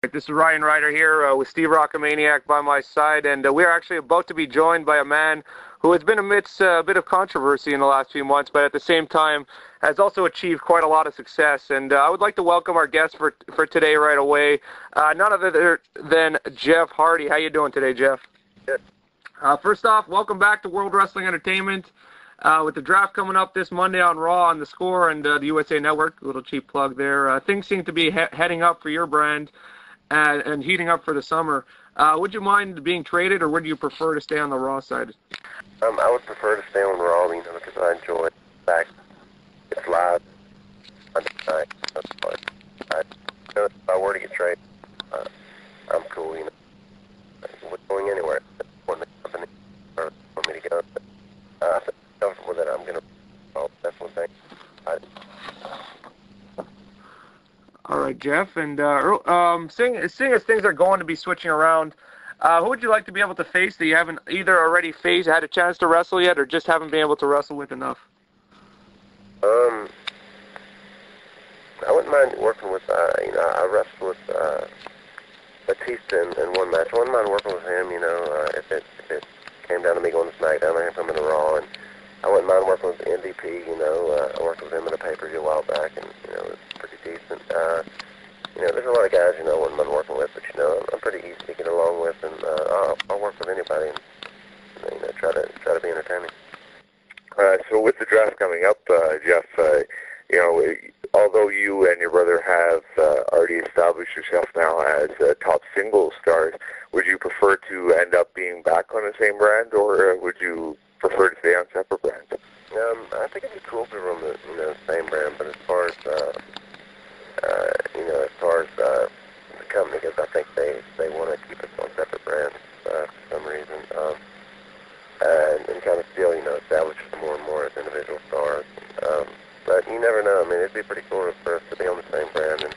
This is Ryan Ryder here with Steve Rockamaniac by my side, and we are actually about to be joined by a man who has been amidst a bit of controversy in the last few months, but at the same time has also achieved quite a lot of success. And I would like to welcome our guest for today right away, none other than Jeff Hardy. How you doing today, Jeff? Good. First off, welcome back to World Wrestling Entertainment. With the draft coming up this Monday on Raw, on The Score, and the USA Network, a little cheap plug there, things seem to be heading up for your brand. And heating up for the summer. Would you mind being traded, or would you prefer to stay on the Raw side? I would prefer to stay on Raw, because I enjoy the fact it's live Monday night. That's fun. If I were to get traded, I'm cool, We're going anywhere. Want the company or want me to go. I feel comfortable that I'm going to. Well, that's one thing. All right, Jeff, and seeing as things are going to be switching around, who would you like to be able to face that you haven't either already had a chance to wrestle yet, or just haven't been able to wrestle with enough? I wouldn't mind working with, I wrestled with Batista in one match. I wouldn't mind working with him, if it came down to me going to SmackDown or him coming to Raw, and I wouldn't mind working with MVP, I worked with him in a pay-per-view a while back, and, it was pretty decent. There's a lot of guys, I wouldn't mind working with, but, I'm pretty easy to get along with, and I'll work with anybody and, try to be entertaining. So with the draft coming up, Jeff, although you and your brother have already established yourself now as top singles stars, would you prefer to end up being back on the same brand, or would you prefer to stay on separate brands? I think it'd be cool if we were on the same brand, but as far as the company, because I think they want to keep us on separate brands for some reason, and kind of still, establish us more and more as individual stars. But you never know. It'd be pretty cool for us to be on the same brand and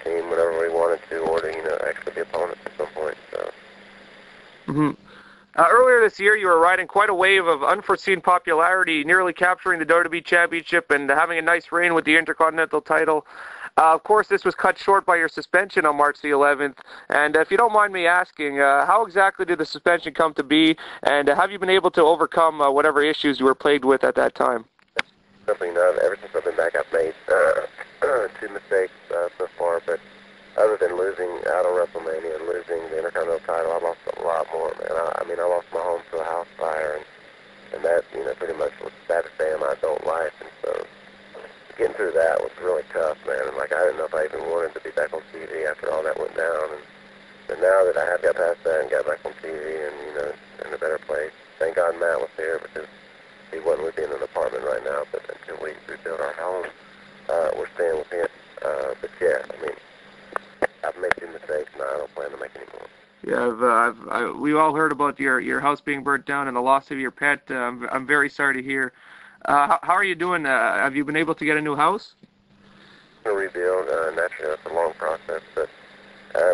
team whenever we wanted to, or to, actually be opponents at some point, so. Mm-hmm. Earlier this year, you were riding quite a wave of unforeseen popularity, nearly capturing the WWE Championship and having a nice reign with the Intercontinental title. Of course, this was cut short by your suspension on March the 11th. And if you don't mind me asking, how exactly did the suspension come to be, and have you been able to overcome whatever issues you were plagued with at that time? Something ever since I've been back, I've made two mistakes so far, but other than losing out on WrestleMania and losing the Intercontinental title, I lost a lot more, man. I lost my home to a house fire, and that, pretty much was the saddest day of my adult life. And so getting through that was really tough, man. And, I didn't know if I even wanted to be back on TV after all that went down. But now that I have got past that and got back on TV and, in a better place, thank God Matt was here, because he wouldn't live in an apartment right now, but until we rebuild our home, we're staying with him. But yeah, I've made two mistakes, and I don't plan to make any more. Yeah, we all heard about your house being burnt down and the loss of your pet. I'm very sorry to hear. How are you doing? Have you been able to get a new house? To rebuild, naturally that's a long process, but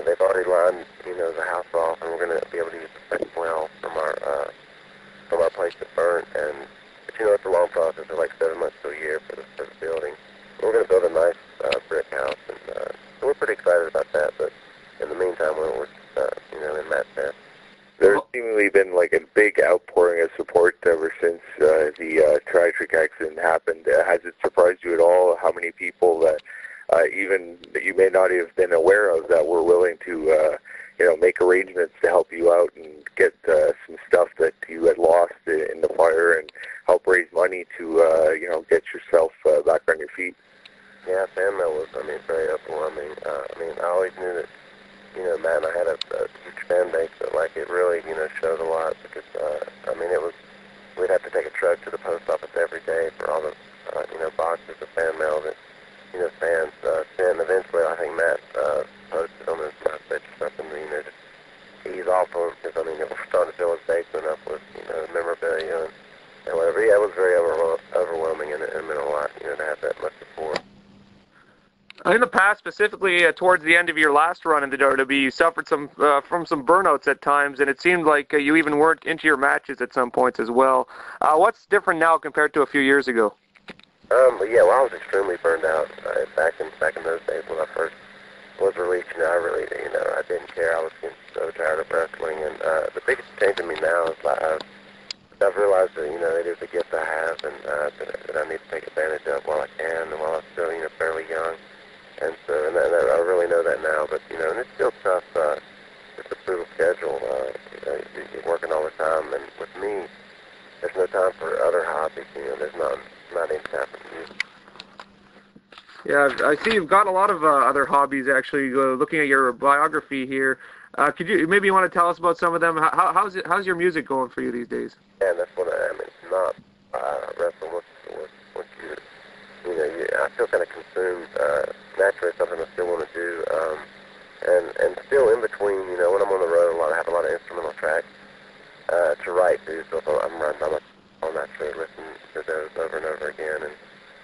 they've already lined, the house off, and we're going to be able to use the second well from our place that burnt. But it's a long process. It's like 7 months to a year for the building. We're going to build a nice brick house, and so we're pretty excited about that. But in the meantime, we're in Matt's bed. There's seemingly been a big outpouring of support ever since the tragic accident happened. Has it surprised you at all how many people that even that you may not have been aware of that were willing to make arrangements to help you out and get some stuff that you had lost in the fire and help raise money to get yourself back on your feet? Yeah, fan mail was, very overwhelming. I always knew that, Matt and I had a huge fan base, but, it really, showed a lot, because, we'd have to take a truck to the post office every day for all the, boxes of fan mail that, fans sent. Eventually, I think Matt posted on his page or something, just ease off on, because, it was starting to fill his basement up with, memorabilia and whatever. Yeah, it was very overwhelming, and it meant a lot, to have that much support. In the past, specifically towards the end of your last run in the WWE, you suffered from some burnouts at times, and it seemed like you even weren't into your matches at some points as well. What's different now compared to a few years ago? Yeah, well, I was extremely burned out back in those days when I first was I really, I didn't care. I was getting so tired of wrestling, and the biggest change in me now is I've realized that, it is a gift I have, and that I need to take advantage of while I can, and while I'm still, fairly young. And so, and I really know that now, but, and it's still tough, it's a brutal schedule. You're working all the time, and with me, there's no time for other hobbies, there's not any time for music. Yeah, I see you've got a lot of other hobbies, actually, looking at your biography here. Could you maybe you want to tell us about some of them? How's your music going for you these days? Yeah, and that's what I mean. It's not wrestling with I feel kind of consumed. Naturally, it's something I still want to do. And still in between, when I'm on the road a lot, I have a lot of instrumental tracks to write too. So if I'm riding by myself, I'll naturally listen to those over and over again.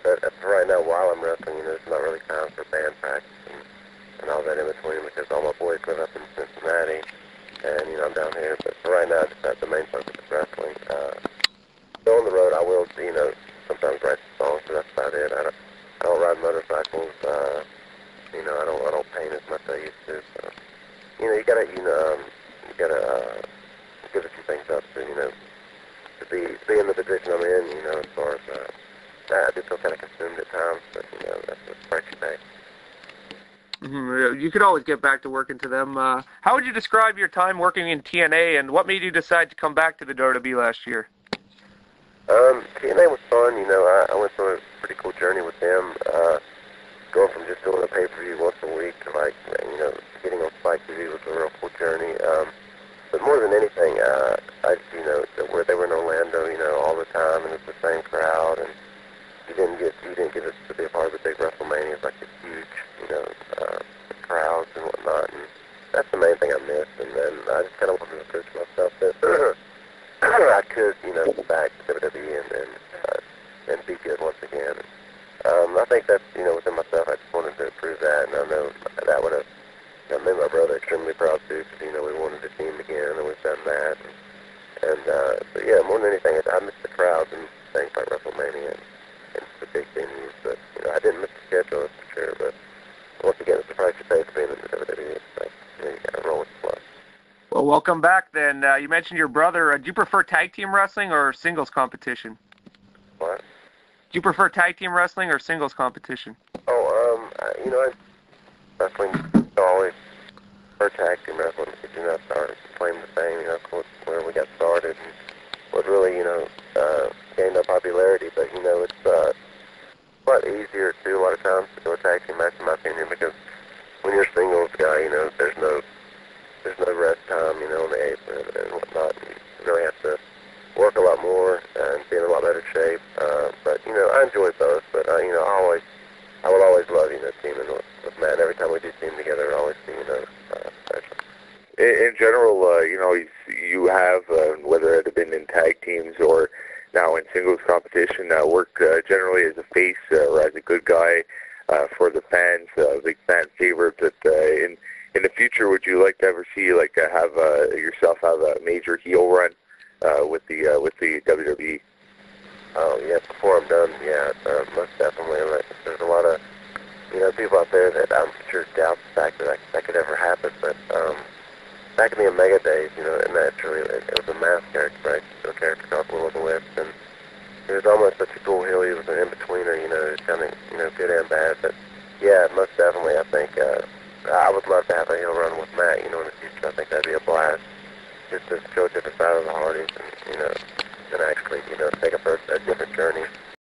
But for right now, while I'm wrestling, there's not really time for band practice and all that in between, because all my boys live up in Cincinnati, and I'm down here. But for right now, I just have the main focus is wrestling. So on the road, I will, sometimes write songs, but that's about it. I don't ride motorcycles. I don't paint as much as I used to. So, you gotta give a few things up to be in the position I'm in. As far as I do feel kind of consumed at times, but that's the price you pay. You could always get back to working to them. How would you describe your time working in TNA, and what made you decide to come back to the WWE last year? TNA was fun. I went through a pretty cool journey with them. Going from just doing a pay-per-view once a week to getting on Spike TV was a real cool journey. But more than anything, where they were in Orlando, all the time, and it's the same crowd, and you didn't get to be a part of the big WrestleManias, like the huge, crowds and whatnot. And that's the main thing I missed. And then I just kind of wanted to prove to myself that I could, go back to WWE and be good once again. I think that's, within myself, I just wanted to prove that, and I know that would have made my brother extremely proud too, because, we wanted to see him again, and we've done that. But yeah, more than anything, I miss the crowds and things like WrestleMania and the big venues, but, I didn't miss the schedule, that's for sure, but once again, it's the price you pay for being in the WWE. It's like, you gotta roll with the flow. Well, welcome back then. You mentioned your brother. Do you prefer tag team wrestling or singles competition? What? Do you prefer tag team wrestling or singles competition? Wrestling, I always prefer tag team wrestling, because, I started playing the thing, where we got started, and what really, gained our popularity, but, it's a lot easier, too, a lot of times, to do a tag team match, in my opinion, because when you're a singles guy, there's no rest time, on the apron and whatnot. You really have to work a lot more and be in a lot better shape. But I enjoy both. But I will always love teaming with Matt. Every time we do team together, I always see special. In general, you have whether it have been in tag teams or now in singles competition, worked generally as a face or as a good guy for the fans, big fan favorite. That in the future, would you like to ever see have yourself have a major heel run with the WWE? Oh yeah, before I'm done, yeah, most definitely. There's a lot of people out there that I'm sure doubt the fact that that could ever happen. But back in the Omega days, and naturally it was a mask character, right? So a character called Will of the Wisp, and he was almost such a cool heel. He was an in-betweener, it's kind of good and bad. But yeah, most definitely, I think. I would love to have a heel run with Matt, in the future. I think that'd be a blast. Just to show a different side of the Hardys and,